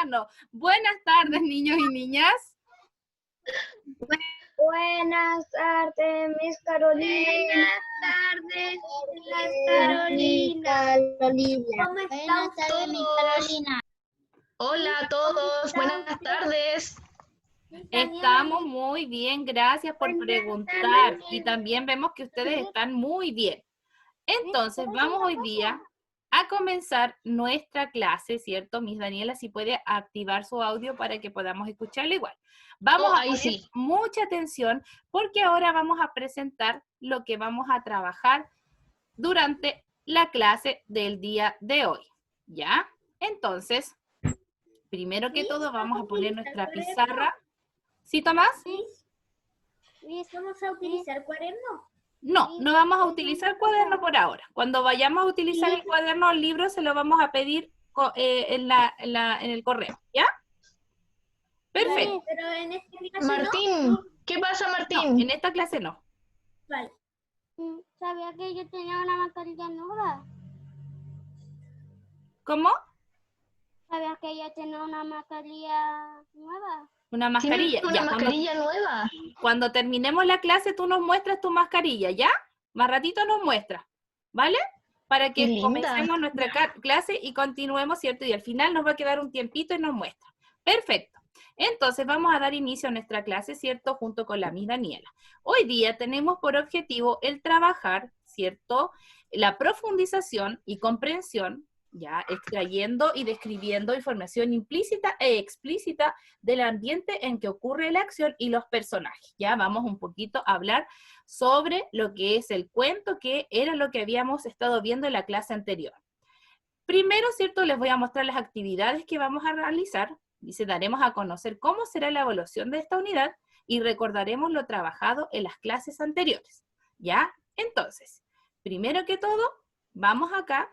no. Buenas tardes, niños y niñas. Buenas tardes, Miss Carolina. Buenas tardes, Carolina. ¿Cómo están todos? Hola a todos, buenas tardes. Estamos muy bien, gracias por preguntar. Y también vemos que ustedes están muy bien. Entonces, vamos hoy día a comenzar nuestra clase, ¿cierto? Miss Daniela, si puede activar su audio para que podamos escucharla igual. Vamos a poner mucha atención porque ahora vamos a presentar lo que vamos a trabajar durante la clase del día de hoy, ¿ya? Entonces, primero que todo vamos a poner nuestra pizarra. ¿Sí, Tomás? ¿Vamos a utilizar cuaderno? No, no vamos a utilizar cuaderno por ahora. Cuando vayamos a utilizar el cuaderno o el libro, se lo vamos a pedir en el correo, ¿ya? Perfecto. Pero en esta clase Martín, no. ¿qué pasa, Martín? No, en esta clase no. Vale. ¿Sabía que yo tenía una mascarilla nueva? ¿Cómo? ¿Sabías que yo tenía una mascarilla nueva? Una mascarilla. ¿Tienes una mascarilla nueva? Cuando terminemos la clase, tú nos muestras tu mascarilla, ¿ya? Más ratito nos muestras, ¿vale? Para que comencemos nuestra clase y continuemos, ¿cierto? Y al final nos va a quedar un tiempito y nos muestra. Perfecto. Entonces vamos a dar inicio a nuestra clase, ¿cierto? Junto con la Miss Daniela. Hoy día tenemos por objetivo el trabajar, ¿cierto? La profundización y comprensión, ya, extrayendo y describiendo información implícita e explícita del ambiente en que ocurre la acción y los personajes. Ya vamos un poquito a hablar sobre lo que es el cuento, que era lo que habíamos estado viendo en la clase anterior. Primero, ¿cierto? Les voy a mostrar las actividades que vamos a realizar. Dice, daremos a conocer cómo será la evaluación de esta unidad y recordaremos lo trabajado en las clases anteriores. ¿Ya? Entonces, primero que todo, vamos acá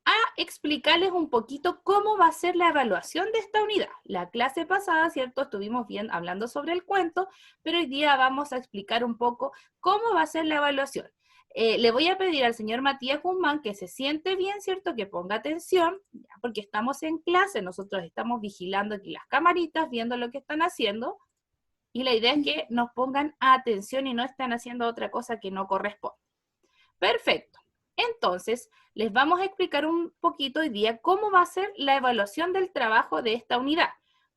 a explicarles un poquito cómo va a ser la evaluación de esta unidad. La clase pasada, ¿cierto? Estuvimos bien hablando sobre el cuento, pero hoy día vamos a explicar un poco cómo va a ser la evaluación. Le voy a pedir al señor Matías Guzmán que se siente bien, ¿cierto? Que ponga atención, porque estamos en clase, nosotros estamos vigilando aquí las camaritas, viendo lo que están haciendo, y la idea es que nos pongan atención y no estén haciendo otra cosa que no corresponde. Perfecto. Entonces, les vamos a explicar un poquito hoy día cómo va a ser la evaluación del trabajo de esta unidad,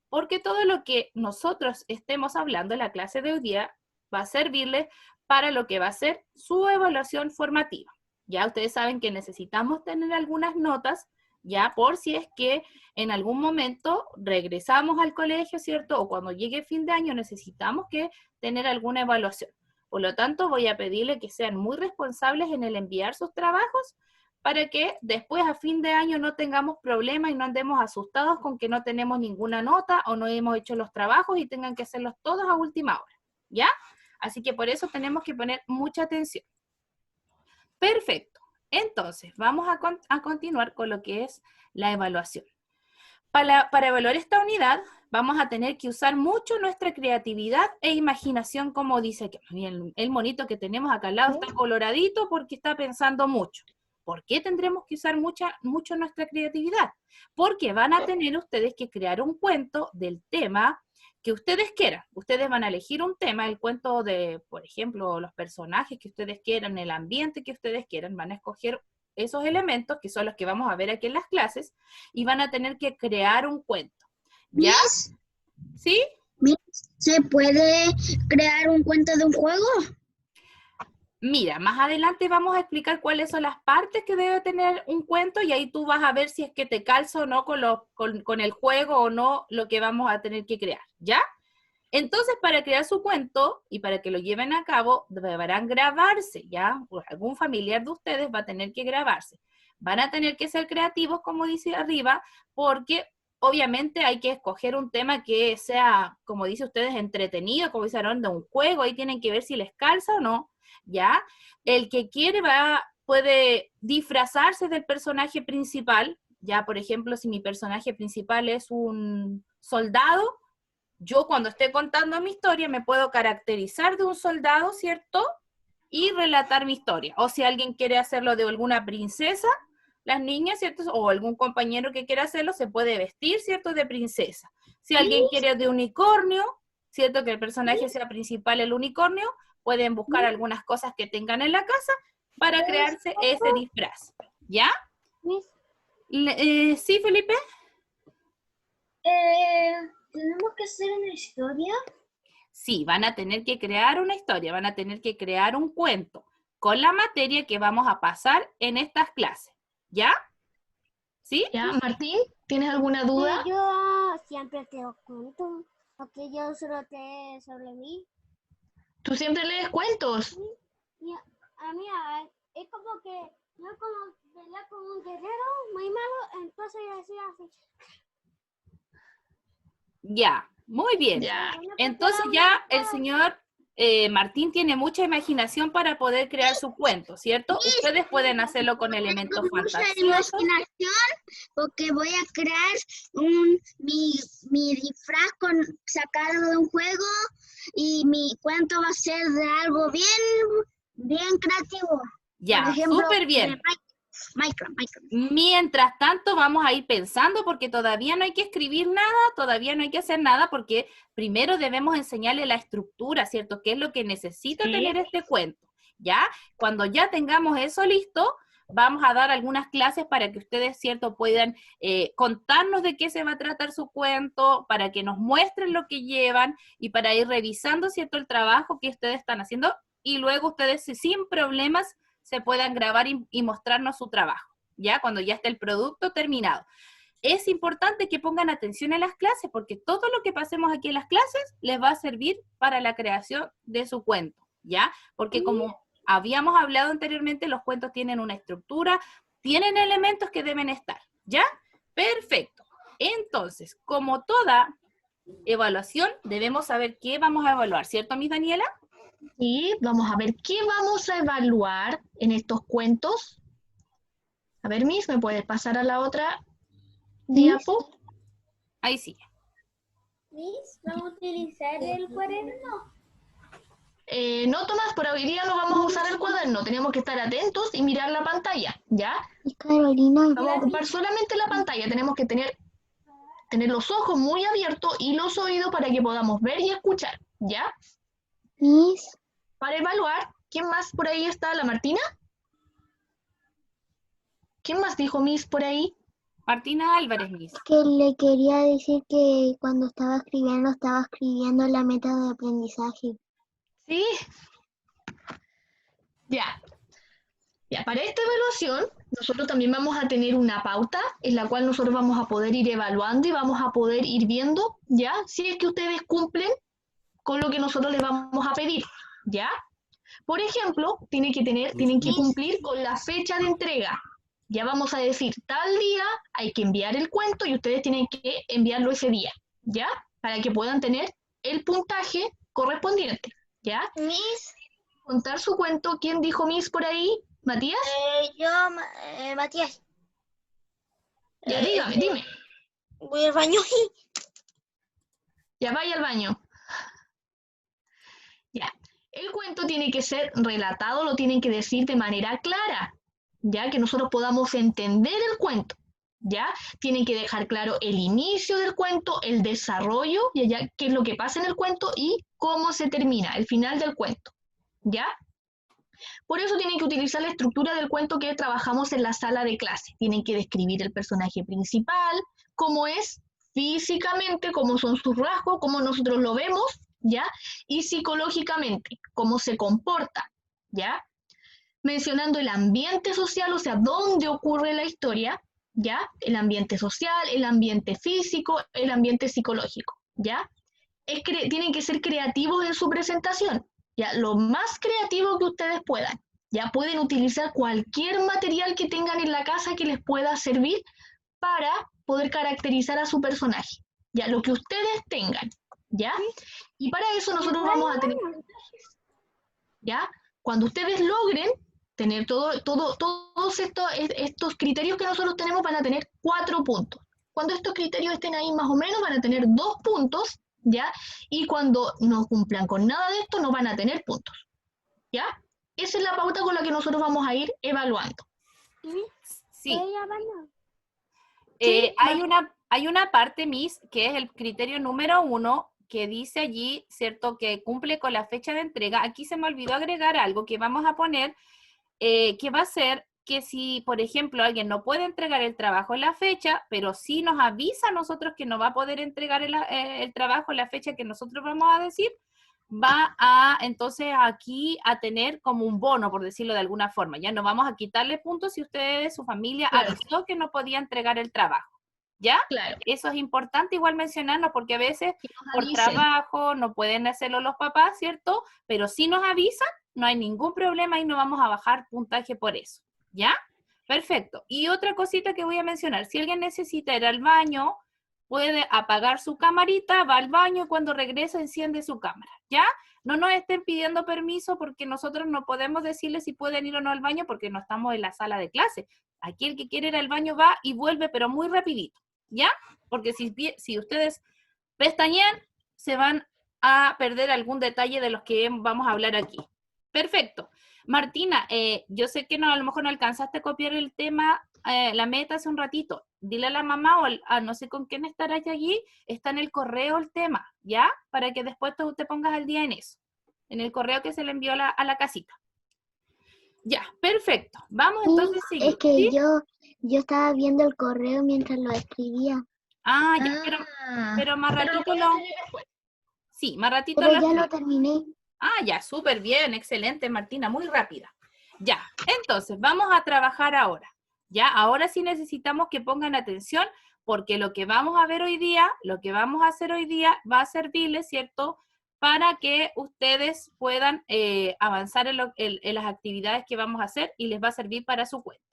porque todo lo que nosotros estemos hablando en la clase de hoy día va a servirles para lo que va a ser su evaluación formativa. Ya ustedes saben que necesitamos tener algunas notas, ya por si es que en algún momento regresamos al colegio, ¿cierto? O cuando llegue fin de año necesitamos que tener alguna evaluación. Por lo tanto, voy a pedirle que sean muy responsables en el enviar sus trabajos para que después a fin de año no tengamos problemas y no andemos asustados con que no tenemos ninguna nota o no hemos hecho los trabajos y tengan que hacerlos todos a última hora, ¿ya? Así que por eso tenemos que poner mucha atención. Perfecto. Entonces, vamos a continuar con lo que es la evaluación. Para evaluar esta unidad, vamos a tener que usar mucho nuestra creatividad e imaginación, como dice aquí. El monito que tenemos acá al lado está coloradito porque está pensando mucho. ¿Por qué tendremos que usar mucho nuestra creatividad? Porque van a tener ustedes que crear un cuento del tema que ustedes quieran. Ustedes van a elegir un tema, el cuento de, por ejemplo, los personajes que ustedes quieran, el ambiente que ustedes quieran, van a escoger esos elementos, que son los que vamos a ver aquí en las clases, y van a tener que crear un cuento. ¿Ya? ¿Sí? ¿Se puede crear un cuento de un juego? Mira, más adelante vamos a explicar cuáles son las partes que debe tener un cuento y ahí tú vas a ver si es que te calza o no con el juego o no lo que vamos a tener que crear, ¿ya? Entonces, para crear su cuento y para que lo lleven a cabo, deberán grabarse, ¿ya? Pues algún familiar de ustedes va a tener que grabarse. Van a tener que ser creativos, como dice arriba, porque obviamente hay que escoger un tema que sea, como dice ustedes, entretenido, como dice Aaron, de un juego, ahí tienen que ver si les calza o no, ¿ya? El que quiere puede disfrazarse del personaje principal, ya, por ejemplo, si mi personaje principal es un soldado, yo cuando esté contando mi historia me puedo caracterizar de un soldado, ¿cierto? Y relatar mi historia. O si alguien quiere hacerlo de alguna princesa, las niñas, ¿cierto? O algún compañero que quiera hacerlo se puede vestir, ¿cierto? De princesa. Si alguien quiere de unicornio, ¿cierto? Que el personaje sea principal el unicornio, pueden buscar algunas cosas que tengan en la casa para crearse ese disfraz. ¿Ya? ¿Sí, Felipe? ¿Tenemos que hacer una historia? Sí, van a tener que crear una historia, van a tener que crear un cuento con la materia que vamos a pasar en estas clases. ¿Ya? ¿Sí? ¿Ya, Martín? ¿Tienes alguna duda? Yo siempre te cuento, porque yo solo te sobre mí. ¿Tú siempre lees cuentos? Y a mí es como que yo como pelea con un guerrero muy malo, entonces yo decía así. Ya, muy bien. Ya. Entonces ya el señor Martín tiene mucha imaginación para poder crear su cuento, ¿cierto? Ustedes pueden hacerlo con elementos Tengo mucha fantasiosos. imaginación porque voy a crear mi disfraz sacado de un juego y mi cuento va a ser de algo bien creativo. Ya, Por ejemplo, súper bien. Minecraft. Mientras tanto vamos a ir pensando porque todavía no hay que escribir nada, todavía no hay que hacer nada porque primero debemos enseñarle la estructura, ¿cierto? ¿Qué es lo que necesita Sí. tener este cuento? ¿Ya? Cuando ya tengamos eso listo, vamos a dar algunas clases para que ustedes, ¿cierto? Puedan contarnos de qué se va a tratar su cuento, para que nos muestren lo que llevan y para ir revisando, ¿cierto? El trabajo que ustedes están haciendo y luego ustedes sin problemas se puedan grabar y mostrarnos su trabajo, ¿ya? Cuando ya esté el producto terminado. Es importante que pongan atención en las clases, porque todo lo que pasemos aquí en las clases les va a servir para la creación de su cuento, ¿ya? Porque como habíamos hablado anteriormente, los cuentos tienen una estructura, tienen elementos que deben estar, ¿ya? Perfecto. Entonces, como toda evaluación, debemos saber qué vamos a evaluar, ¿cierto, Miss Daniela? Y vamos a ver qué vamos a evaluar en estos cuentos. A ver, Miss, ¿me puedes pasar a la otra diapo? Ahí sí. Miss, ¿vamos a utilizar el cuaderno? No, Tomás, por hoy día no vamos a usar el cuaderno. Tenemos que estar atentos y mirar la pantalla, ¿ya? Y Carolina. Vamos a ocupar solamente la pantalla. Tenemos que tener los ojos muy abiertos y los oídos para que podamos ver y escuchar, ¿ya? Miss. Para evaluar, ¿quién más por ahí está? ¿La Martina? ¿Quién más dijo Miss por ahí? Martina Álvarez, Miss. Que le quería decir que cuando estaba escribiendo la meta de aprendizaje. Sí. Ya. Ya, para esta evaluación, nosotros también vamos a tener una pauta en la cual nosotros vamos a poder ir evaluando y vamos a poder ir viendo, ¿ya? Si es que ustedes cumplen con lo que nosotros les vamos a pedir, ¿ya? Por ejemplo, tienen que cumplir con la fecha de entrega. Ya vamos a decir, tal día hay que enviar el cuento y ustedes tienen que enviarlo ese día, ¿ya? Para que puedan tener el puntaje correspondiente, ¿ya? Miss. Contar su cuento. ¿Quién dijo Miss por ahí? ¿Matías? Matías. Ya, dime. Voy al baño. Ya vaya al baño. Ya. El cuento tiene que ser relatado, lo tienen que decir de manera clara, ya que nosotros podamos entender el cuento, ya. Tienen que dejar claro el inicio del cuento, el desarrollo, ya qué es lo que pasa en el cuento y cómo se termina, el final del cuento, ya. Por eso tienen que utilizar la estructura del cuento que trabajamos en la sala de clase. Tienen que describir el personaje principal, cómo es físicamente, cómo son sus rasgos, cómo nosotros lo vemos, ¿ya? Y psicológicamente, cómo se comporta, ¿ya? Mencionando el ambiente social, o sea, dónde ocurre la historia, ¿ya? El ambiente social, el ambiente físico, el ambiente psicológico, ¿ya? Tienen que ser creativos en su presentación, ¿ya? Lo más creativo que ustedes puedan, ¿ya? Pueden utilizar cualquier material que tengan en la casa que les pueda servir para poder caracterizar a su personaje, ¿ya? Lo que ustedes tengan, ¿ya? Y para eso nosotros vamos a tener puntajes, ¿ya? Cuando ustedes logren tener todos estos criterios que nosotros tenemos, van a tener 4 puntos. Cuando estos criterios estén ahí más o menos, van a tener 2 puntos, ¿ya? Y cuando no cumplan con nada de esto, no van a tener puntos, ¿ya? Esa es la pauta con la que nosotros vamos a ir evaluando. Sí. ¿Ella baño? Hay una parte, Miss, que es el criterio número 1, que dice allí, ¿cierto?, que cumple con la fecha de entrega. Aquí se me olvidó agregar algo que vamos a poner, que va a ser que si, por ejemplo, alguien no puede entregar el trabajo en la fecha, pero sí nos avisa a nosotros que no va a poder entregar el trabajo en la fecha que nosotros vamos a decir, va a, entonces, aquí a tener como un bono, por decirlo de alguna forma. Ya no vamos a quitarle puntos si usted, su familia, Claro. avisó que no podía entregar el trabajo. ¿Ya? Claro. Eso es importante igual mencionarlo porque a veces Que nos por avisen. trabajo no pueden hacerlo los papás, ¿cierto? Pero si nos avisan, no hay ningún problema y no vamos a bajar puntaje por eso. ¿Ya? Perfecto. Y otra cosita que voy a mencionar, si alguien necesita ir al baño, puede apagar su camarita, va al baño y cuando regresa enciende su cámara. ¿Ya? No nos estén pidiendo permiso porque nosotros no podemos decirles si pueden ir o no al baño porque no estamos en la sala de clase. Aquí el que quiere ir al baño va y vuelve, pero muy rapidito, ¿ya? Porque si ustedes pestañean, se van a perder algún detalle de los que vamos a hablar aquí. Perfecto. Martina, yo sé que no, a lo mejor no alcanzaste a copiar el tema, la meta hace un ratito. Dile a la mamá o no sé con quién estarás allí, está en el correo el tema, ¿ya? Para que después tú te pongas al día en eso, en el correo que se le envió a la casita. Ya, perfecto. Vamos entonces a seguir. Es que ¿Sí? yo estaba viendo el correo mientras lo escribía. Ah, ya, pero más Pero ratito puedes lo... escribir después. Sí, más ratito Pero lo ya lo escribo. terminé. Ah, ya, súper bien, excelente, Martina, muy rápida. Ya, entonces, vamos a trabajar ahora. Ya, ahora sí necesitamos que pongan atención porque lo que vamos a ver hoy día, lo que vamos a hacer hoy día va a servirles, ¿cierto?, para que ustedes puedan avanzar en las actividades que vamos a hacer y les va a servir para su cuenta.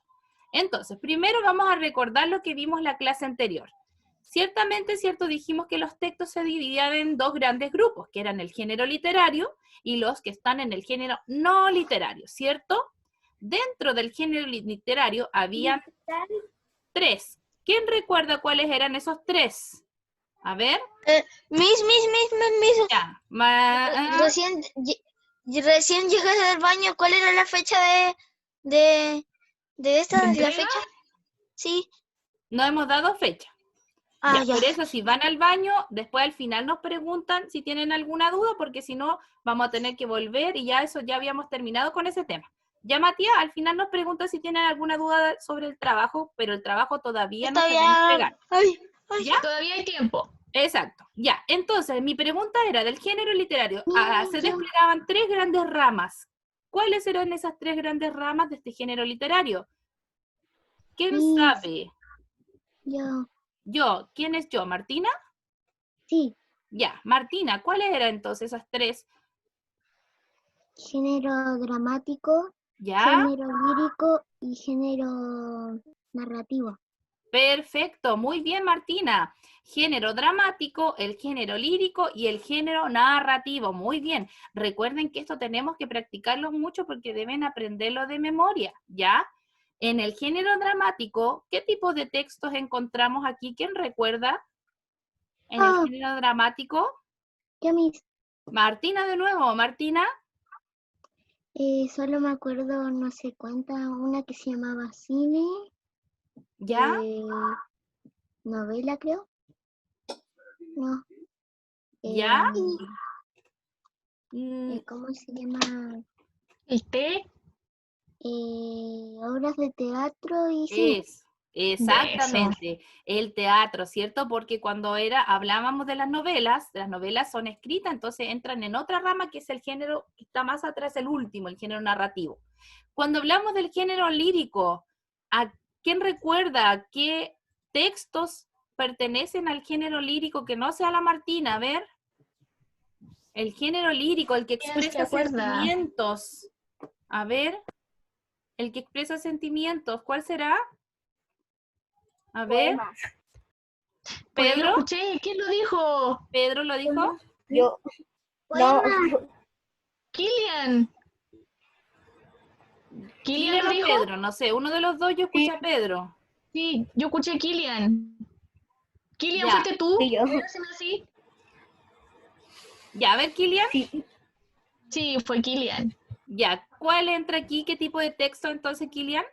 Entonces, primero vamos a recordar lo que vimos en la clase anterior. Ciertamente, cierto, dijimos que los textos se dividían en dos grandes grupos, que eran el género literario y los que están en el género no literario, ¿cierto? Dentro del género literario había 3. ¿Quién recuerda cuáles eran esos 3? A ver. Miss. Ya. Recién llegué del baño. ¿Cuál era la fecha de esta? ¿De ¿La entrega? fecha? Sí. No hemos dado fecha. Ah, Ya, ya. por eso si van al baño, después al final nos preguntan si tienen alguna duda, porque si no, vamos a tener que volver y ya eso ya habíamos terminado con ese tema. Ya Matías, al final nos pregunta si tienen alguna duda sobre el trabajo, pero el trabajo todavía no se va a entregar. Ay, ¿Ya? Todavía hay tiempo. Exacto, ya. Entonces, mi pregunta era, del género literario, se Ya. desplegaban 3 grandes ramas. ¿Cuáles eran esas 3 grandes ramas de este género literario? ¿Quién Miss. sabe? Yo. Yo. ¿Quién es yo? ¿Martina? Sí. Ya. Martina, ¿cuáles eran entonces esas 3? Género dramático, ¿Ya? género lírico y género narrativo. Perfecto, muy bien Martina. Género dramático, el género lírico y el género narrativo. Muy bien. Recuerden que esto tenemos que practicarlo mucho porque deben aprenderlo de memoria, ¿ya? En el género dramático, ¿qué tipo de textos encontramos aquí? ¿Quién recuerda? En el género dramático. ¿Qué, Miss? Martina de nuevo. Martina. Solo me acuerdo no sé cuánta, una que se llamaba cine. ¿Ya? Novela, creo. No. ¿Ya? ¿Cómo se llama? ¿El té? Obras de teatro y cine. Exactamente, el teatro, ¿cierto? Porque cuando hablábamos de las novelas son escritas, entonces entran en otra rama que es el género que está más atrás, el último, el género narrativo. Cuando hablamos del género lírico, ¿a quién recuerda qué textos pertenecen al género lírico que no sea la Martina? A ver, el género lírico, el que ¿Quién se expresa acuerda? sentimientos. A ver, el que expresa sentimientos, ¿cuál será? A ver. Pues yo ¿Pedro? lo escuché. ¿Quién lo dijo? ¿Pedro lo dijo? Yo. No. Kilian. ¿Kilian lo o dijo? Pedro, no sé, uno de los dos yo escuché a Pedro. Sí, yo escuché Kilian. ¿Kilian Ya. fuiste tú? Sí, yo. Háceme así. Ya, a ver, Kilian. Sí, fue Kilian. Ya, ¿cuál entra aquí? ¿Qué tipo de texto entonces, Kilian?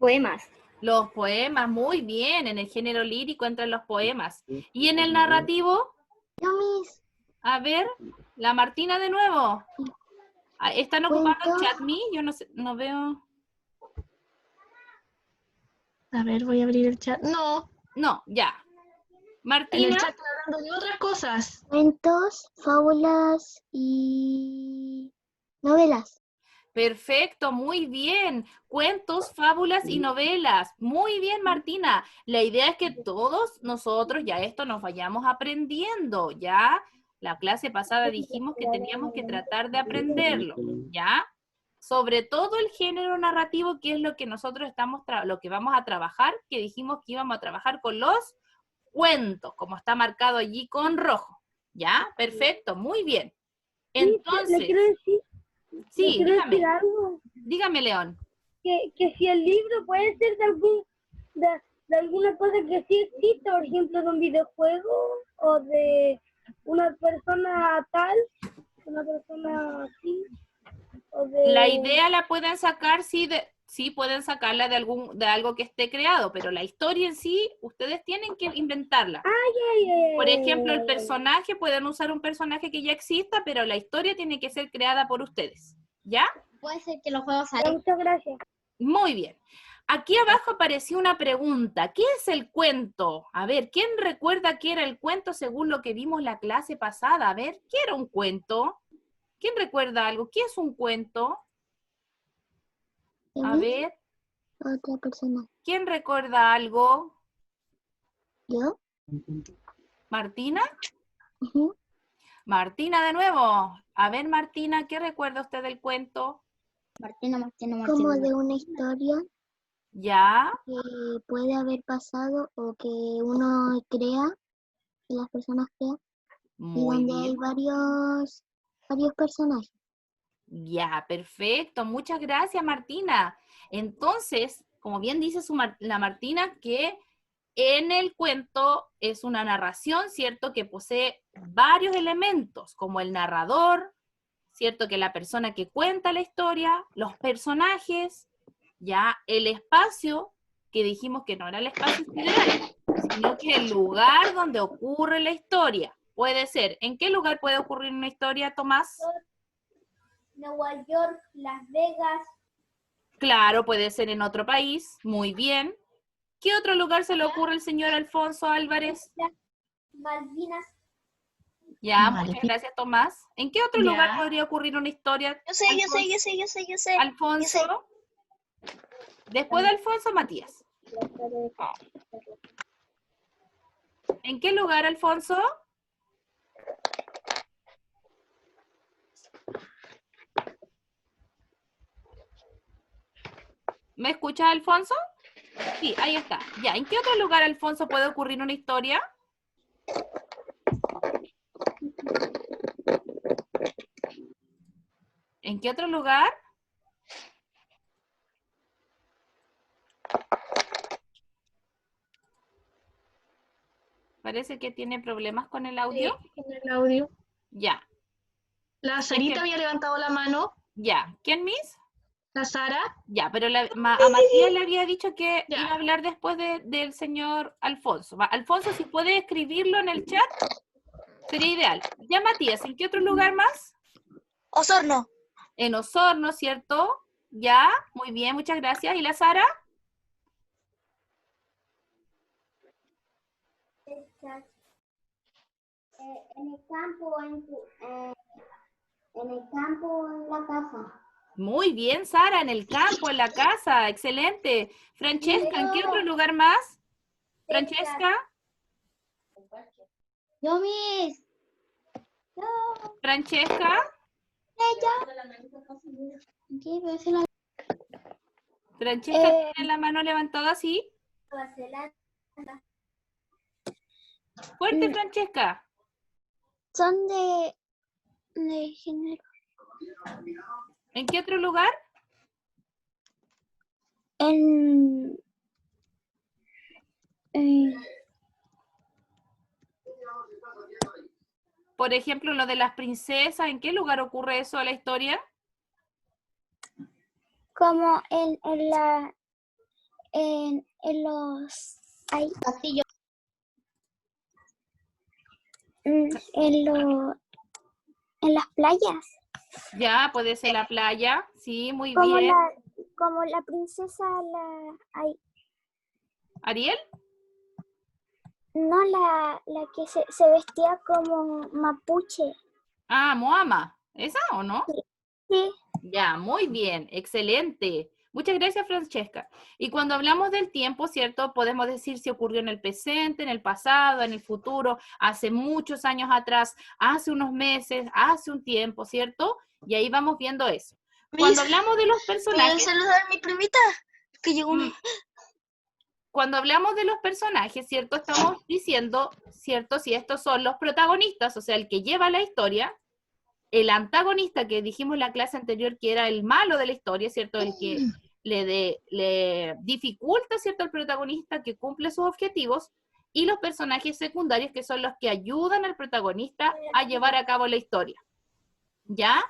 Poemas. Los poemas, muy bien. En el género lírico entran los poemas. ¿Y en el narrativo? Yo, Miss. A ver, la Martina de nuevo. ¿Están ocupando el Cuentos. chat me? Yo no sé, no veo. A ver, voy a abrir el chat. No, No, ya. en Martina, el chat están hablando de otras cosas. Cuentos, fábulas y novelas. perfecto, muy bien. Cuentos, fábulas y novelas. Muy bien, Martina. La idea es que todos nosotros ya esto nos vayamos aprendiendo, ¿ya? La clase pasada dijimos que teníamos que tratar de aprenderlo, ¿ya? Sobre todo el género narrativo, que es lo que nosotros lo que vamos a trabajar, que dijimos que íbamos a trabajar con los cuentos, como está marcado allí con rojo. ¿Ya? Perfecto, muy bien. Entonces, Le quiero decir, sí, dígame, algo. dígame, León. Que si el libro puede ser de alguna cosa que sí existe, por ejemplo, de un videojuego o de una persona tal, una persona así, o La de... idea la pueden sacar, sí pueden sacarla de algo que esté creado, pero la historia en sí, ustedes tienen que inventarla. Por ejemplo, el personaje, pueden usar un personaje que ya exista, pero la historia tiene que ser creada por ustedes. ¿Ya? Puede ser que los juegos Muchas gracias. Muy bien. Aquí abajo apareció una pregunta. ¿Qué es el cuento? A ver, ¿quién recuerda qué era el cuento según lo que vimos la clase pasada? A ver, ¿qué era un cuento? ¿Quién recuerda algo? ¿Qué es un cuento? A ver, Otra persona. ¿quién recuerda algo? ¿Yo? ¿Martina? Ujú. Martina de nuevo. A ver, Martina, ¿qué recuerda usted del cuento? Martina. Como de una historia ¿Ya? que puede haber pasado o que uno crea, que las personas crean, y Muy donde hay bien. varios personajes. Ya, perfecto. Muchas gracias, Martina. Entonces, como bien dice la Martina, que en el cuento es una narración, ¿cierto? Que posee varios elementos, como el narrador, ¿cierto? Que la persona que cuenta la historia, los personajes, ya el espacio, que dijimos que no era el espacio sideral, sino que el lugar donde ocurre la historia. Puede ser, ¿en qué lugar puede ocurrir una historia, Tomás? Nueva York, Las Vegas, Claro, puede ser en otro país, muy bien. ¿Qué otro lugar se le ocurre al señor Alfonso Álvarez? Malvinas. Ya, Vale. muchas gracias, Tomás. ¿En qué otro lugar podría ocurrir una historia? Yo sé. Alfonso. Después de Alfonso, Matías. ¿En qué lugar, Alfonso? ¿Me escuchas, Alfonso? Sí, ahí está. Ya, ¿en qué otro lugar, Alfonso, puede ocurrir una historia? ¿En qué otro lugar? Parece que tiene problemas con el audio. Sí, con el audio. Ya, La Sarita había levantado la mano. ya. ¿Quién, Miss? La Sara. Ya, pero a Matías le había dicho que Ya. iba a hablar después del señor Alfonso. Alfonso, si puede escribirlo en el chat, sería ideal. Ya, Matías, ¿en qué otro lugar más? Osorno. En Osorno, ¿cierto? Ya, muy bien, muchas gracias. ¿Y la Sara? En el campo, en la casa. Muy bien, Sara, en el campo, en la casa, excelente. Francesca, ¿en qué otro lugar más? Francesca, Yo, Miss. Francesca, Francesca tiene la mano levantada así. Nueva Zelanda. Fuerte, Francesca. Son de género. ¿En qué otro lugar? Por ejemplo, lo de las princesas, ¿en qué lugar ocurre eso de la historia? Como en los... Castillo. En las playas. Ya, puede ser la playa. Sí, muy Como bien. como la princesa, ¿Ariel? no la que se vestía como mapuche. Ah, Moama. ¿Esa o no? Sí. Ya, muy bien, excelente. Muchas gracias, Francesca. Y cuando hablamos del tiempo, ¿cierto? Podemos decir si ocurrió en el presente, en el pasado, en el futuro, hace muchos años atrás, hace unos meses, hace un tiempo, ¿cierto? Y ahí vamos viendo eso. Cuando hablamos de los ¿Pueden personajes, saludar a mi primita? Que llegó una... cuando hablamos de los personajes, ¿cierto? Estamos diciendo, ¿cierto? Si estos son los protagonistas, o sea, el que lleva la historia, el antagonista que dijimos en la clase anterior que era el malo de la historia, ¿cierto? El que le dificulta, ¿cierto? Al protagonista que cumple sus objetivos, y los personajes secundarios que son los que ayudan al protagonista a llevar a cabo la historia. ¿Ya?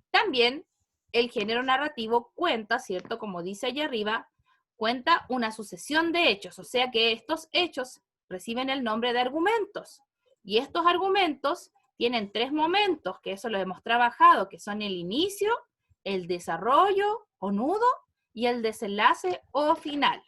También el género narrativo cuenta, ¿cierto? Como dice allá arriba, cuenta una sucesión de hechos, o sea que estos hechos reciben el nombre de argumentos. Y estos argumentos tienen 3 momentos, que eso lo hemos trabajado, que son el inicio, el desarrollo o nudo y el desenlace o final.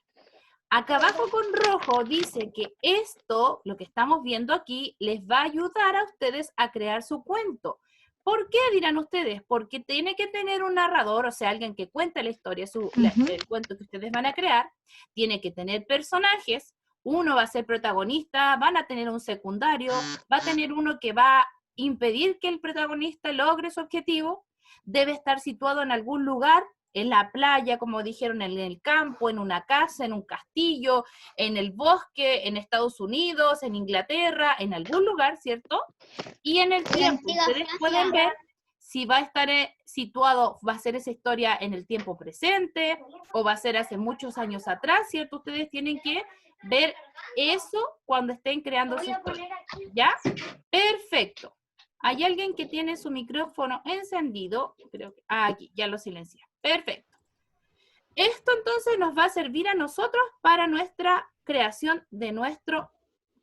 Acá abajo con rojo dice que esto, lo que estamos viendo aquí, les va a ayudar a ustedes a crear su cuento. ¿Por qué, dirán ustedes? Porque tiene que tener un narrador, o sea, alguien que cuente la historia, el cuento que ustedes van a crear, tiene que tener personajes, uno va a ser protagonista, van a tener un secundario, va a tener uno que va a impedir que el protagonista logre su objetivo, debe estar situado en algún lugar, en la playa, como dijeron, en el campo, en una casa, en un castillo, en el bosque, en Estados Unidos, en Inglaterra, en algún lugar, ¿cierto? Y en el tiempo, ustedes pueden ver si va a estar situado, va a ser esa historia en el tiempo presente o va a ser hace muchos años atrás, ¿cierto? Ustedes tienen que ver eso cuando estén creando su historia, ¿ya? Perfecto. ¿Hay alguien que tiene su micrófono encendido? Creo que, aquí, ya lo silencié. Perfecto. Esto entonces nos va a servir a nosotros para nuestra creación de nuestro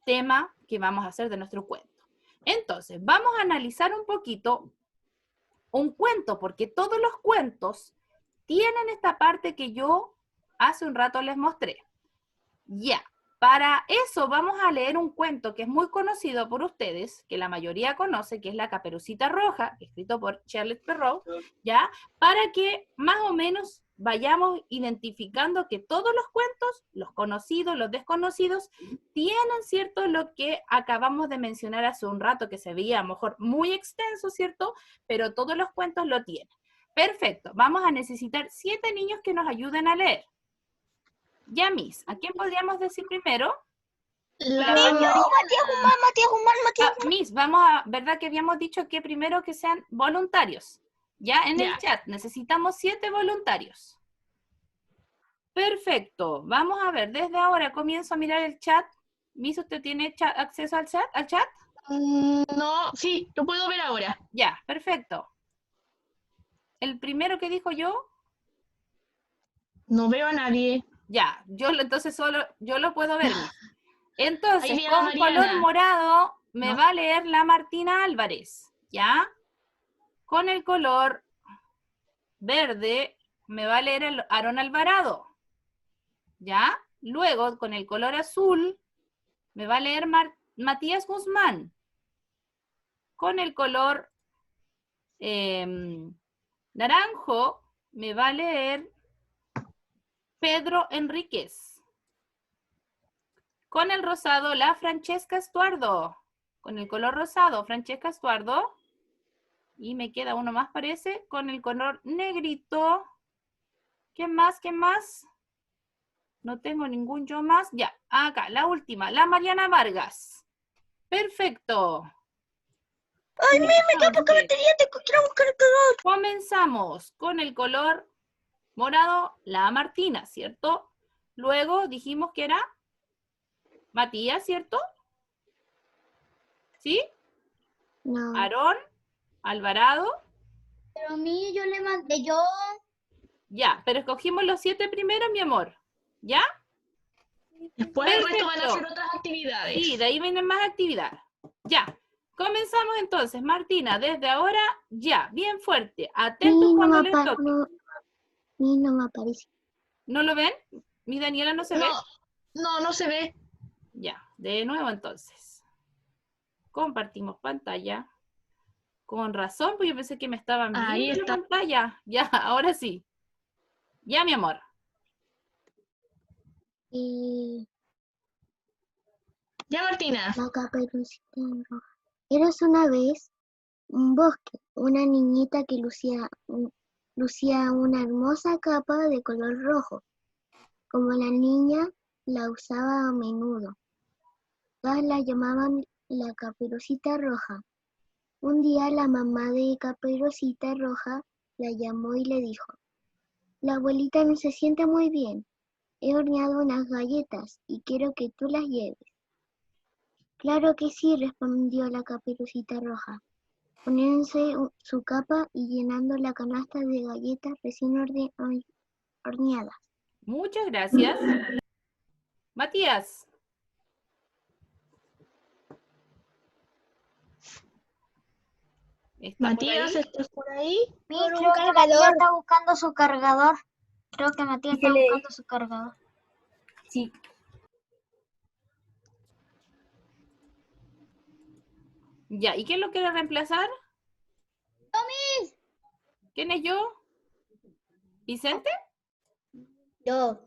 tema que vamos a hacer de nuestro cuento. Entonces, vamos a analizar un poquito un cuento, porque todos los cuentos tienen esta parte que yo hace un rato les mostré. Ya, para eso vamos a leer un cuento que es muy conocido por ustedes, que la mayoría conoce, que es La Caperucita Roja, escrito por Charles Perrault, ¿ya? Para que más o menos vayamos identificando que todos los cuentos, los conocidos, los desconocidos, tienen, ¿cierto?, lo que acabamos de mencionar hace un rato, que se veía a lo mejor muy extenso, ¿cierto?, pero todos los cuentos lo tienen. Perfecto, vamos a necesitar 7 niños que nos ayuden a leer. Ya, Miss, ¿a quién podríamos decir primero? Matías Guzmán. Miss, vamos a, ¿verdad que habíamos dicho que primero que sean voluntarios? Ya, en el chat, necesitamos 7 voluntarios. Perfecto, vamos a ver, desde ahora comienzo a mirar el chat. Miss, ¿usted tiene acceso al chat? No, sí, lo puedo ver ahora. Ya, perfecto. ¿El primero que dijo yo? No veo a nadie. Ya, entonces solo yo lo puedo ver. Entonces, Ahí viene con Mariana. color morado me ¿No? va a leer la Martina Álvarez, ¿ya? Con el color verde me va a leer el Aarón Alvarado, ¿ya? Luego, con el color azul me va a leer Matías Guzmán. Con el color naranjo me va a leer Pedro Enríquez. Con el rosado, la Francesca Estuardo. Con el color rosado, Francesca Estuardo. Y me queda uno más, parece. Con el color negrito. ¿Qué más? ¿Qué más? No tengo ningún yo más. Ya, acá, la última. La Mariana Vargas. Perfecto. Ay, me quedo poca batería, quiero buscar el color. Comenzamos con el color morado, la Martina, ¿cierto? Luego dijimos que era Matías, ¿cierto? ¿Sí? No. Aarón, Alvarado. Pero a mí yo le mandé yo. Ya, pero escogimos los 7 primeros, mi amor. ¿Ya? Después el resto van a Perfecto. hacer otras actividades. Sí, de ahí vienen más actividades. Ya. Comenzamos entonces, Martina, desde ahora, ya, bien fuerte. Atentos cuando les toque. No me aparece. ¿No lo ven? ¿Mi Daniela no se ve? No se ve. Ya, de nuevo entonces. Compartimos pantalla. Con razón, pues yo pensé que me estaban Ahí viendo la está. pantalla. Ya, ahora sí. Ya, mi amor. Ya, Martina. La Caperucita Roja. Eras una vez un bosque, una niñita que lucía una hermosa capa de color rojo. Como la niña la usaba a menudo, todas la llamaban la Caperucita Roja. Un día la mamá de Caperucita Roja la llamó y le dijo: la abuelita no se siente muy bien. He horneado unas galletas y quiero que tú las lleves. Claro que sí, respondió la Caperucita Roja, poniéndose su capa y llenando la canasta de galletas recién horneadas. Muchas gracias. Matías. ¿Está Matías, por ahí? ¿estás por ahí? Sí, Por un creo que Matías cargador. está buscando su cargador. Creo que Matías está Dígale. buscando su cargador. Sí. Ya, ¿y quién lo quiere reemplazar? ¿Quién es yo? ¿Vicente? Yo.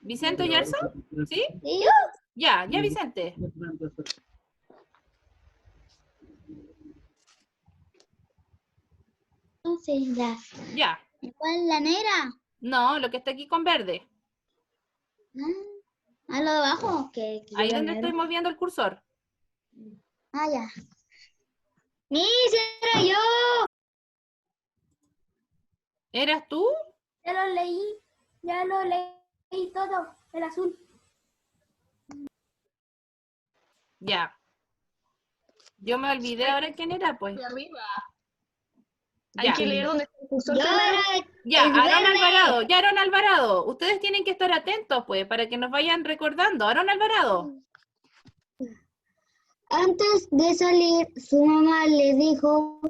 ¿Vicente Oyarzo? ¿Sí? ¿Sí? Ya, Vicente. Entonces, Ya. ¿cuál la negra? No, lo que está aquí con verde. ¿A lo de abajo? Ahí donde estoy moviendo el cursor. Ah, ya. ¡Miss, era yo! ¿Eras tú? Ya lo leí todo, el azul. Ya. Yo me olvidé ahora quién era, pues. De arriba. Ya. Hay que leer dónde está el cursor Yo primero. era Ya, el Aarón verde. Alvarado, ya Aarón Alvarado. Ustedes tienen que estar atentos, pues, para que nos vayan recordando. Aarón Alvarado. Antes de salir, su mamá le dijo: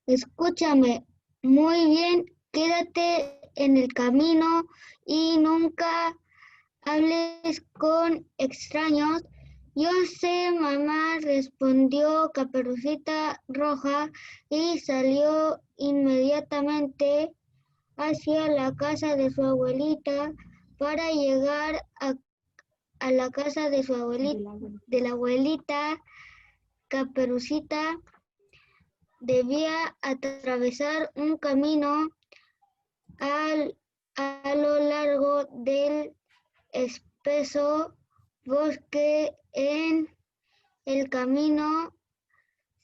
escúchame muy bien, quédate en el camino y nunca hables con extraños. Yo sé, mamá, respondió Caperucita Roja y salió inmediatamente hacia la casa de su abuelita. Para llegar a la casa de su abuelita, de la abuelita, Caperucita debía atravesar un camino a lo largo del espeso bosque. En el camino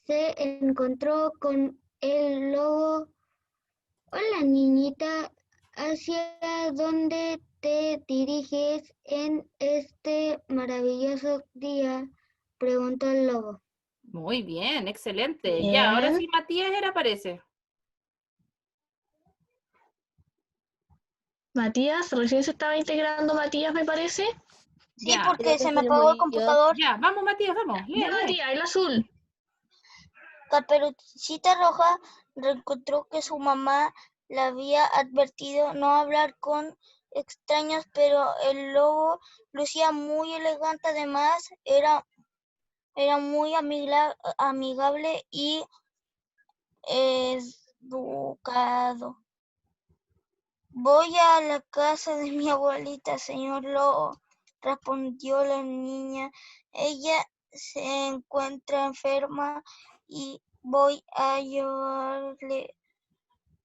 se encontró con el lobo. Hola, niñita, ¿hacia dónde te diriges en este maravilloso día?, preguntó el lobo. Muy bien, excelente. Bien. Ya, ahora sí Matías parece. Matías, recién se estaba integrando Matías, me parece. Sí, Ya. porque se me apagó el computador. Ya, vamos Matías, vamos. Ya, Lee. Matías, el azul. Caperucita Roja reencontró que su mamá le había advertido no hablar con extraños, pero el lobo lucía muy elegante. Además, era muy amigable y educado. Voy a la casa de mi abuelita, señor lobo, respondió la niña. Ella se encuentra enferma y voy a llevarle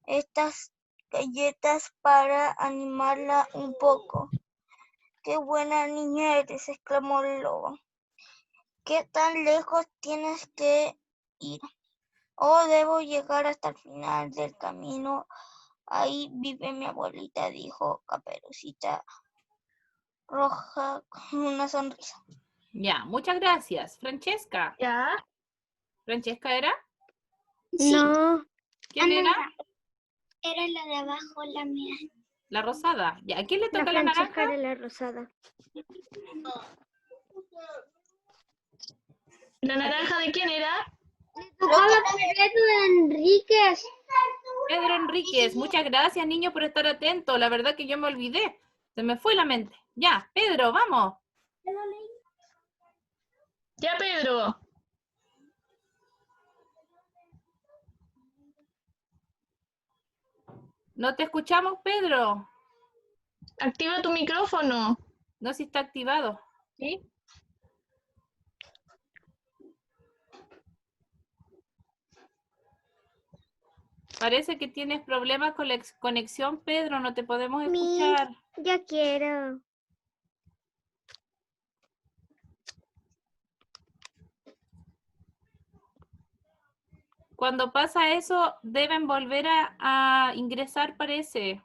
estas galletas para animarla un poco. ¡Qué buena niña eres!, exclamó el lobo. ¿Qué tan lejos tienes que ir? Oh, debo llegar hasta el final del camino. Ahí vive mi abuelita, dijo Caperucita Roja con una sonrisa. Ya, muchas gracias. Francesca. Ya. ¿Francesca era? Sí. No. ¿Quién era? Era la de abajo, la mía. La rosada. Ya, ¿a quién le La toca la Francesca naranja? era la rosada. ¿La naranja de quién era? Tocaba Pedro Enríquez. Pedro Enríquez. Muchas gracias, niño, por estar atento. La verdad que yo me olvidé. Se me fue la mente. Ya, Pedro, vamos. Ya, Pedro. No te escuchamos, Pedro. Activa tu micrófono. No sé si está activado. ¿Sí? Parece que tienes problemas con la conexión, Pedro. No te podemos escuchar. Ya quiero. Cuando pasa eso, deben volver a ingresar, parece.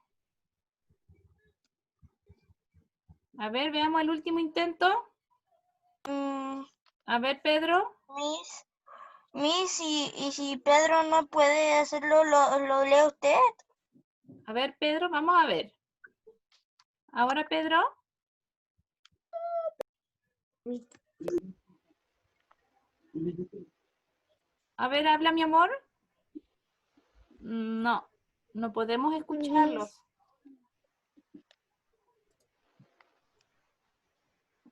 A ver, veamos el último intento. A ver, Pedro. Miss, y si Pedro no puede hacerlo, ¿lo lee usted? A ver, Pedro, vamos a ver. Ahora, Pedro. A ver, habla, mi amor. No, no podemos escucharlos.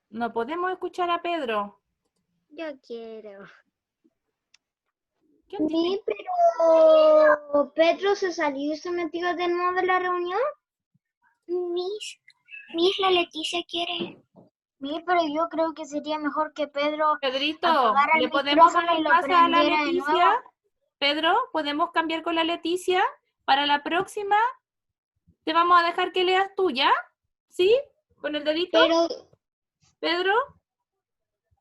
No podemos escuchar a Pedro. Yo quiero. ¿Quién tiene? Sí, pero Pedro se salió y se metió de nuevo de la reunión. Miss, la Leticia quiere. Sí, pero yo creo que sería mejor que Pedro Pedrito, apagara el ¿le podemos dar micrófono y el lo pase a la prendiera de Leticia? nuevo. Pedro, ¿podemos cambiar con la Leticia? Para la próxima, te vamos a dejar que leas tú, ¿ya? ¿Sí? ¿Con el dedito? Pero Pedro,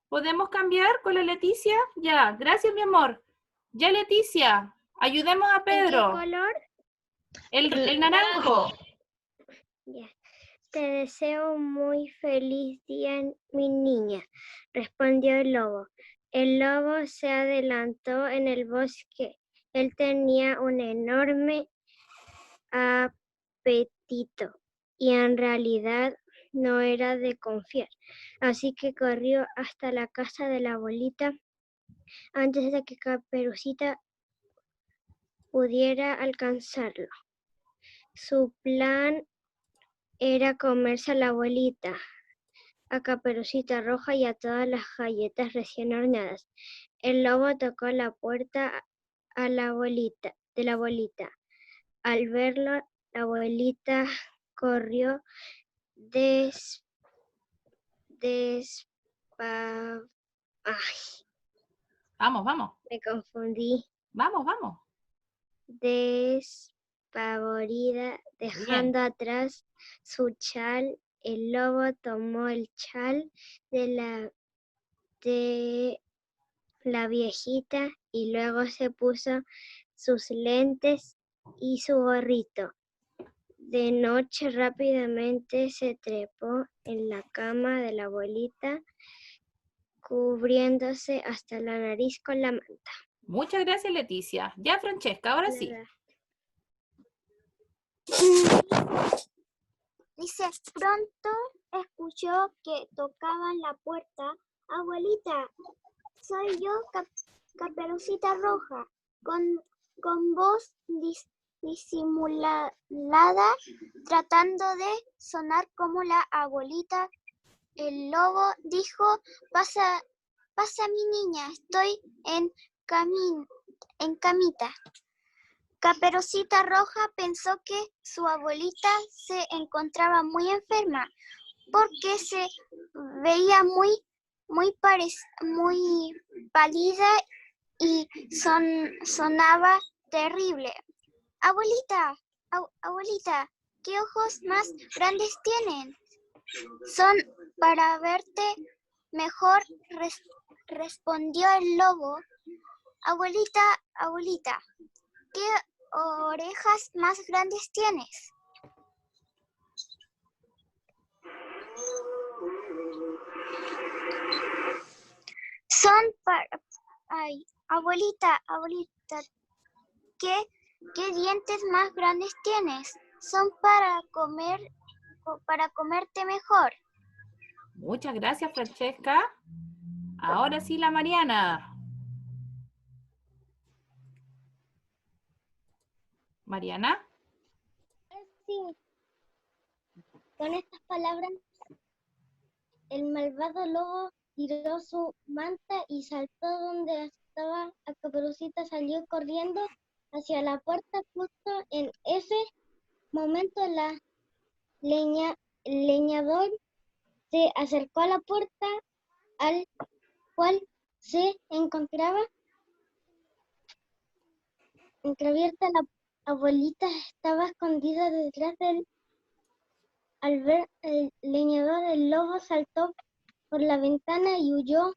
¿podemos cambiar con la Leticia? Ya, gracias, mi amor. Ya, Leticia, ayudemos a ¿En Pedro. qué color? El naranjo. Ya. Te deseo un muy feliz día, mi niña, respondió el lobo. El lobo se adelantó en el bosque. Él tenía un enorme apetito y en realidad no era de confiar. Así que corrió hasta la casa de la abuelita antes de que Caperucita pudiera alcanzarlo. Su plan era comerse a la abuelita, a Caperucita Roja y a todas las galletas recién horneadas. El lobo tocó la puerta de la abuelita. Al verlo, la abuelita corrió Vamos, vamos. me confundí. Vamos. Despavorida, dejando atrás su chal. El lobo tomó el chal de la viejita y luego se puso sus lentes y su gorrito. De noche rápidamente se trepó en la cama de la abuelita, cubriéndose hasta la nariz con la manta. Muchas gracias, Leticia. Ya, Francesca, ahora sí. Dice, pronto escuchó que tocaban la puerta. Abuelita, soy yo, Caperucita Roja, con voz disimulada, tratando de sonar como la abuelita. El lobo dijo, pasa mi niña, estoy en camita. Caperucita Roja pensó que su abuelita se encontraba muy enferma porque se veía muy pálida y sonaba terrible. Abuelita, ¿qué ojos más grandes tienen? Son para verte mejor, respondió el lobo. Abuelita, ¿qué orejas más grandes tienes? Son para... Ay, abuelita, ¿qué dientes más grandes tienes? son para comerte mejor. Muchas gracias, Francesca. Ahora sí, la Mariana. Mariana. Sí. Con estas palabras, el malvado lobo tiró su manta y saltó donde estaba a Caperucita, salió corriendo hacia la puerta. Justo en ese momento el leñador se acercó a la puerta, al cual se encontraba entreabierta. La abuelita estaba escondida detrás de él. Al ver el leñador, el lobo saltó por la ventana y huyó,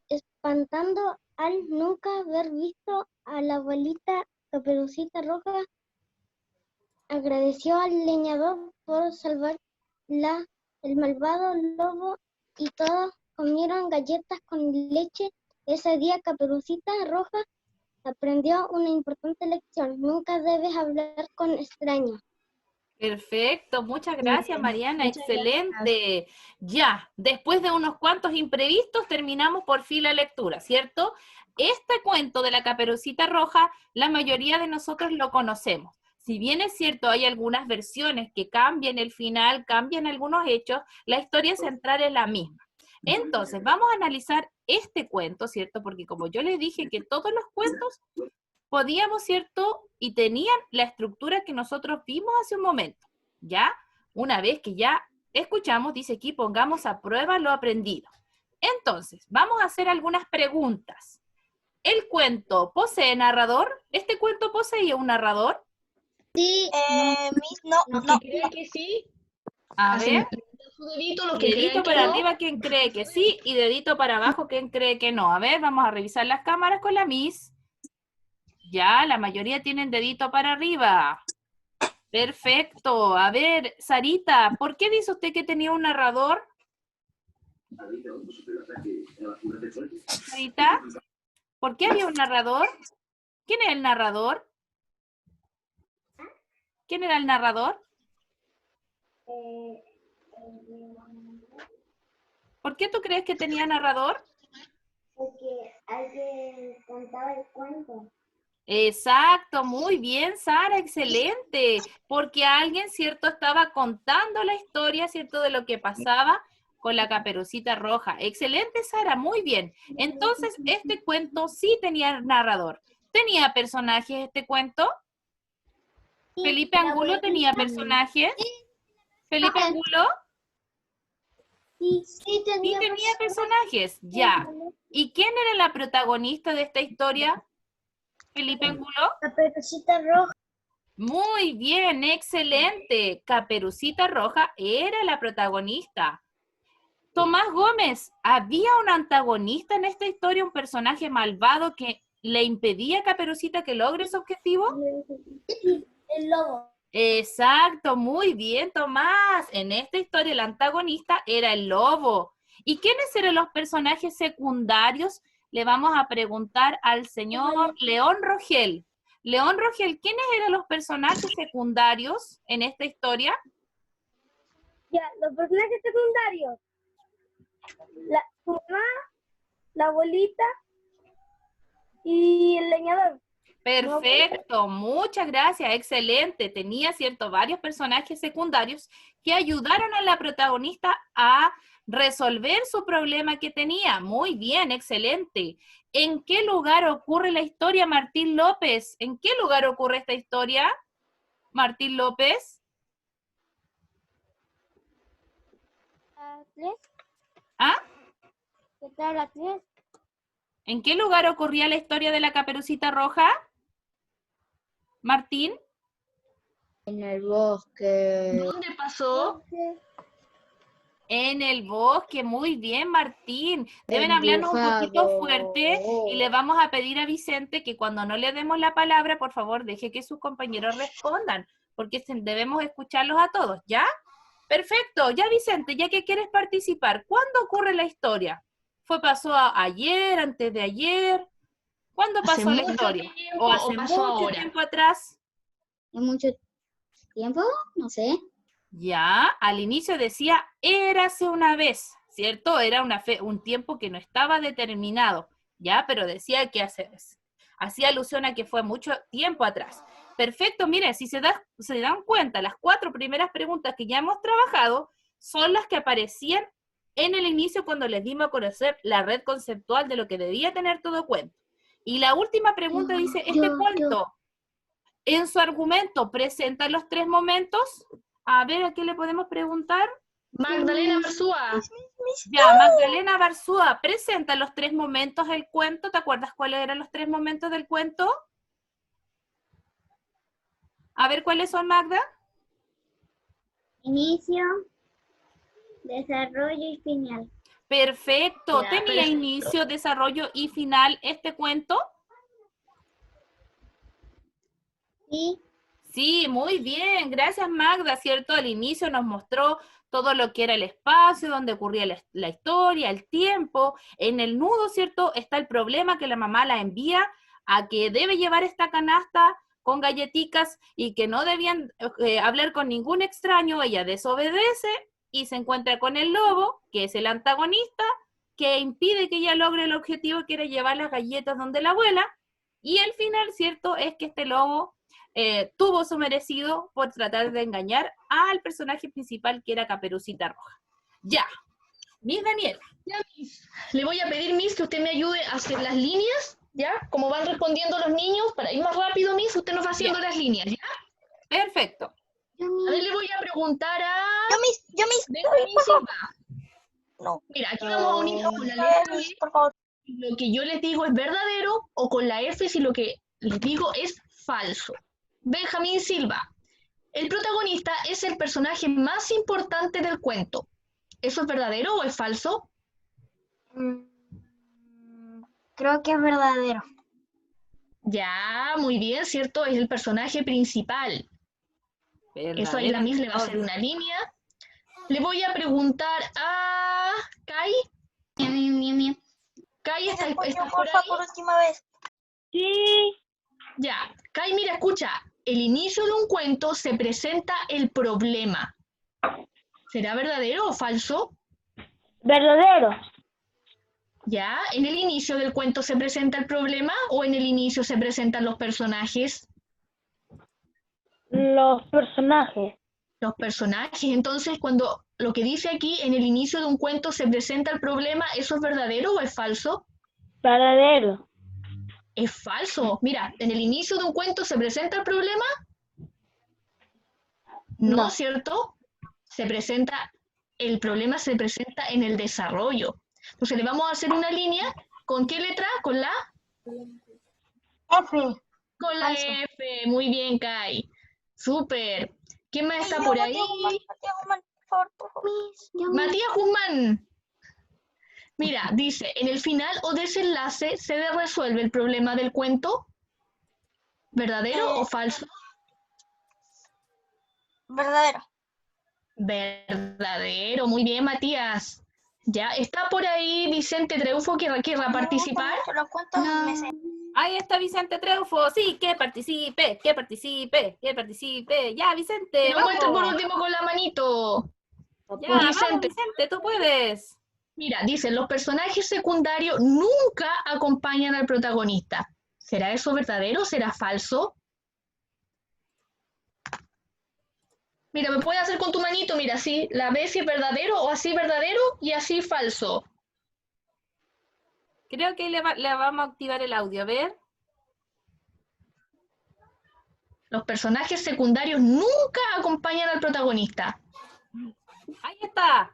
espantando al nunca haber visto a la abuelita. Caperucita Roja agradeció al leñador por salvar el malvado lobo y todos comieron galletas con leche. Ese día Caperucita Roja aprendió una importante lección: nunca debes hablar con extraños. Perfecto, muchas Muy gracias, bien, Mariana, muchas excelente. Ya, después de unos cuantos imprevistos, terminamos por fin la lectura, ¿cierto? Este cuento de la Caperucita Roja, la mayoría de nosotros lo conocemos. Si bien es cierto, hay algunas versiones que cambian el final, cambian algunos hechos, la historia central es la misma. Entonces, vamos a analizar este cuento, ¿cierto? Porque como yo les dije que todos los cuentos podíamos, ¿cierto? Y tenían la estructura que nosotros vimos hace un momento, ¿ya? Una vez que ya escuchamos, dice aquí, pongamos a prueba lo aprendido. Entonces, vamos a hacer algunas preguntas. ¿El cuento posee narrador? ¿Este cuento poseía un narrador? Sí, Los que creen que sí, A hacen ver, su dedito, los que dedito creen que para no. arriba, ¿quién cree que sí? Y dedito para abajo, ¿quién cree que no? A ver, vamos a revisar las cámaras con la Miss. Ya, la mayoría tienen dedito para arriba. Perfecto. A ver, Sarita, ¿por qué dice usted que tenía un narrador? Sarita, ¿por qué había un narrador? ¿Quién es el narrador? ¿Quién era el narrador? ¿Por qué tú crees que tenía narrador? Porque alguien contaba el cuento. Exacto, muy bien, Sara, excelente. Porque alguien, ¿cierto?, estaba contando la historia, ¿cierto?, de lo que pasaba con la Caperucita Roja. Excelente, Sara, muy bien. Entonces, este cuento sí tenía narrador. ¿Tenía personajes este cuento? ¿Felipe Angulo tenía personajes? ¿Felipe Angulo? Sí, Sí tenía personajes, ya. ¿Y quién era la protagonista de esta historia? ¿Felipe Angulo? Caperucita Roja. Muy bien, excelente. Caperucita Roja era la protagonista. Tomás Gómez, ¿había un antagonista en esta historia, un personaje malvado que le impedía a Caperucita que logre su objetivo? Sí, el lobo. Exacto, muy bien, Tomás. En esta historia el antagonista era el lobo. ¿Y quiénes eran los personajes secundarios? Le vamos a preguntar al señor León Rogel. León Rogel, ¿quiénes eran los personajes secundarios en esta historia? Ya, los personajes secundarios. Su mamá, la abuelita y el leñador. Perfecto, muchas gracias, excelente. Tenía, cierto, varios personajes secundarios que ayudaron a la protagonista a resolver su problema que tenía. Muy bien, excelente. ¿En qué lugar ocurre la historia, Martín López? ¿En qué lugar ocurre esta historia, Martín López? ¿Ah? ¿En qué lugar ocurría la historia de la Caperucita Roja? Martín. En el bosque. ¿Dónde pasó? En el bosque, muy bien, Martín. Deben hablarnos un poquito fuerte y le vamos a pedir a Vicente que cuando no le demos la palabra, por favor, deje que sus compañeros respondan, porque debemos escucharlos a todos, ¿ya? Perfecto, ya Vicente, ya que quieres participar, ¿cuándo ocurre la historia? ¿Pasó ayer, antes de ayer? ¿Cuándo pasó la historia? ¿O hace mucho tiempo atrás? Mucho ¿Tiempo? No sé. Ya, al inicio decía, érase una vez, ¿cierto? Era un tiempo que no estaba determinado, ¿ya? Pero decía que hacía alusión a que fue mucho tiempo atrás. Perfecto, miren, si se dan cuenta, las 4 primeras preguntas que ya hemos trabajado son las que aparecían en el inicio cuando les dimos a conocer la red conceptual de lo que debía tener todo cuento. Y la última pregunta dice, ¿este cuento en su argumento presenta los 3 momentos? A ver, ¿a qué le podemos preguntar? Magdalena Barzúa. Ya, Magdalena Barzúa, presenta los 3 momentos del cuento. ¿Te acuerdas cuáles eran los 3 momentos del cuento? A ver, ¿cuáles son, Magda? Inicio, desarrollo y final. Perfecto. Ya, ¿Tenía perfecto. inicio, desarrollo y final este cuento? Sí. Sí, muy bien. Gracias, Magda, ¿cierto? Al inicio nos mostró todo lo que era el espacio, donde ocurría la historia, el tiempo. En el nudo, ¿cierto? Está el problema que la mamá la envía a que debe llevar esta canasta con galletitas y que no debían hablar con ningún extraño. Ella desobedece y se encuentra con el lobo, que es el antagonista, que impide que ella logre el objetivo que era llevar las galletas donde la abuela. Y el final, ¿cierto? Es que este lobo tuvo su merecido por tratar de engañar al personaje principal que era Caperucita Roja. Ya, Miss Daniela. Ya, Miss. Le voy a pedir, Miss, que usted me ayude a hacer las líneas, ¿ya? Como van respondiendo los niños, para ir más rápido, Miss, usted nos va haciendo las líneas, ¿ya? Perfecto. A ver, le voy a preguntar a... Yo, Miss, Benjamín Silva. No. Mira, aquí vamos a unir con la letra B, Por favor. si lo que yo les digo es verdadero, o con la F si lo que les digo es falso. Benjamín Silva. El protagonista es el personaje más importante del cuento. ¿Eso es verdadero o es falso? Creo que es verdadero. Ya, muy bien, ¿cierto? Es el personaje principal. Eso ahí la Miss le va a hacer una línea. Le voy a preguntar a Kai. Kai, ¿estás por ahí? Por última vez. Sí. Ya. Kai, mira, escucha. El inicio de un cuento se presenta el problema. ¿Será verdadero o falso? Verdadero. ¿Ya? ¿En el inicio del cuento se presenta el problema o en el inicio se presentan los personajes? Los personajes. Los personajes. Entonces, cuando lo que dice aquí, en el inicio de un cuento se presenta el problema, ¿eso es verdadero o es falso? Verdadero. Es falso. Mira, en el inicio de un cuento se presenta el problema. No, ¿cierto? El problema se presenta en el desarrollo. Entonces le vamos a hacer una línea. ¿Con qué letra? ¿Con la? F. Con la Falso. F. Muy bien, Kai. Súper. ¿Quién más está por ahí? Matías Guzmán, por favor. Matías Guzmán. Mira, dice, en el final o desenlace se resuelve el problema del cuento. ¿Verdadero o falso? Verdadero. Verdadero. Muy bien, Matías. Ya, ¿está por ahí Vicente Treufo que quiera participar? Pero ¿cuántos meses? Ahí está Vicente Treufo. Sí, que participe, que participe, que participe. Ya, Vicente, Lo muestro por vamos. último con la manito. Ya, vamos, Vicente. Vicente, tú puedes. Mira, dice, los personajes secundarios nunca acompañan al protagonista. ¿Será eso verdadero o será falso? Mira, me puedes hacer con tu manito, mira, así, la ves si es verdadero o así verdadero y así falso. Creo que le vamos a activar el audio, a ver. Los personajes secundarios nunca acompañan al protagonista. Ahí está.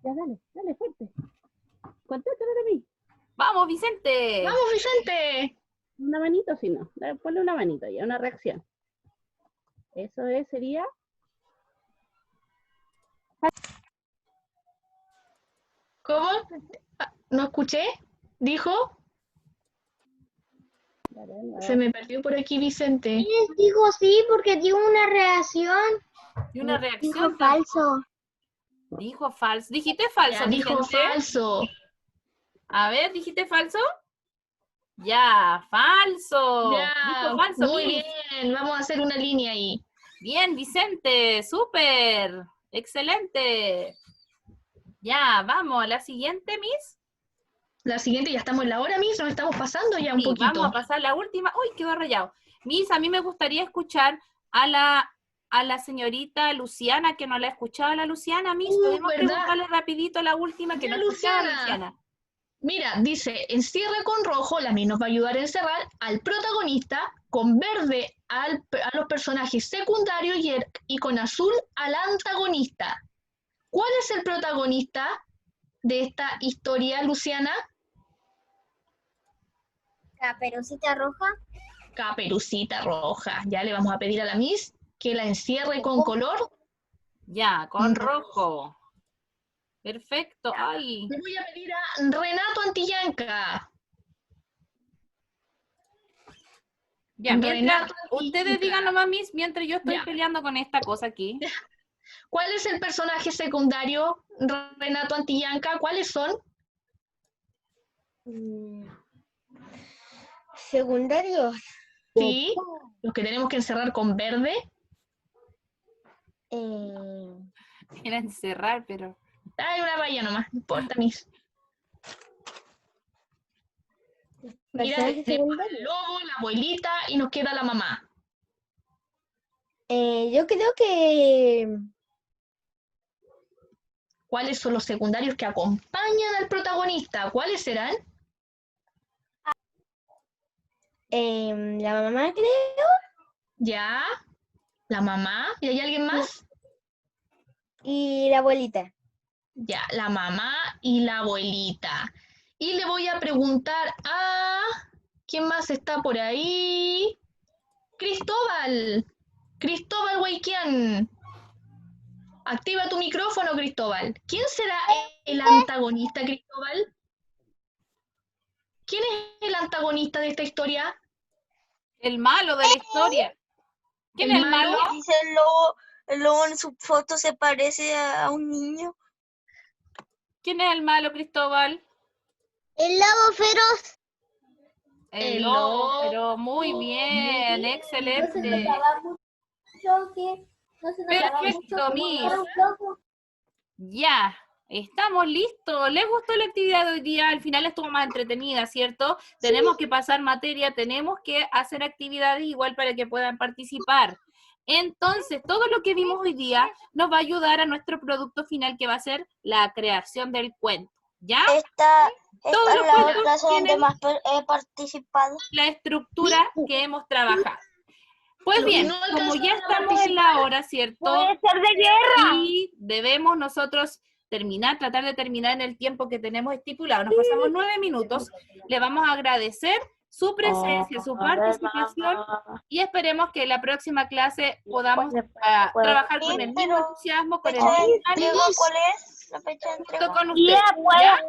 Ya, dale, fuerte. Contéstame a mí. Vamos, Vicente. ¡Vamos, Vicente! Una manito, si no. Ponle una manito ya, una reacción. Eso sería. ¿Cómo? ¿No escuché? ¿Dijo? Se me perdió por aquí Vicente. Dijo sí porque dio una reacción. Y una Dijo reacción. falso. Dijo falso. ¿Dijiste falso, Ya, dijo Vicente? falso. A ver, ¿dijiste falso? Ya, falso. Ya, Dijo falso, muy Miss. bien. Vamos a hacer una línea ahí. Bien, Vicente, súper, excelente. Ya, vamos, a la siguiente, Miss. La siguiente, ya estamos en la hora, Miss, nos estamos pasando ya un Sí, poquito. vamos a pasar la última. Uy, quedó rayado. Miss, a mí me gustaría escuchar a la señorita Luciana, que no la he escuchado a la Luciana, Miss. ¿Podemos ¿verdad? preguntarle rapidito la última que Ya, no he escuchado a Luciana. Luciana? Mira, dice, encierre con rojo, la Miss nos va a ayudar a encerrar al protagonista, con verde a los personajes secundarios y con azul al antagonista. ¿Cuál es el protagonista de esta historia, Luciana? Caperucita Roja. Caperucita Roja. Ya le vamos a pedir a la Miss que la encierre con color. Ya, con rojo. Perfecto. Ay. Le voy a pedir a Renato Antillanca. Ya, mientras, Renato ustedes Antillanca. digan nomás, Miss, mientras yo estoy Ya. peleando con esta cosa aquí. ¿Cuál es el personaje secundario, Renato Antillanca? ¿Cuáles son? Secundarios. Sí, los que tenemos que encerrar con verde. Era encerrar, pero... Hay una valla nomás, no importa, Miss. Mira, ¿Personajes tenemos al secundarios? lobo, la abuelita y nos queda la mamá. Yo creo que ¿Cuáles son los secundarios que acompañan al protagonista? ¿Cuáles serán? la mamá, creo, Ya, la mamá. ¿Y hay alguien más? y la abuelita. Ya, la mamá y la abuelita. Y le voy a preguntar a... ¿Quién más está por ahí? Cristóbal. Cristóbal Huayquián. Activa tu micrófono, Cristóbal. ¿Quién será el antagonista, Cristóbal? ¿Quién es el antagonista de esta historia? El malo de la historia. ¿Quién es el malo? Dice el lobo en su foto se parece a un niño. ¿Quién es el malo, Cristóbal? El lobo feroz. El El lobo, lobo. pero muy bien, excelente. Perfecto, Miss. Ya, estamos listos. ¿Les gustó la actividad de hoy día? Al final estuvo más entretenida, ¿cierto? Tenemos que pasar materia, tenemos que hacer actividades igual para que puedan participar. Entonces, todo lo que vimos hoy día nos va a ayudar a nuestro producto final, que va a ser la creación del cuento. ¿Ya? Esta Todos es los la cuentos clase donde tienen más he participado. la estructura que hemos trabajado. Pues Los que bien, no como ya alcanzaron a estamos en la hora, ¿cierto? Puede ser de guerra. Y debemos nosotros tratar de terminar en el tiempo que tenemos estipulado. Nos pasamos 9 minutos. Le vamos a agradecer su presencia, su participación y esperemos que en la próxima clase podamos trabajar con el mismo entusiasmo, con el mismo ánimo ¿Cuál es la fecha de entrega? con ustedes. ¿Ya?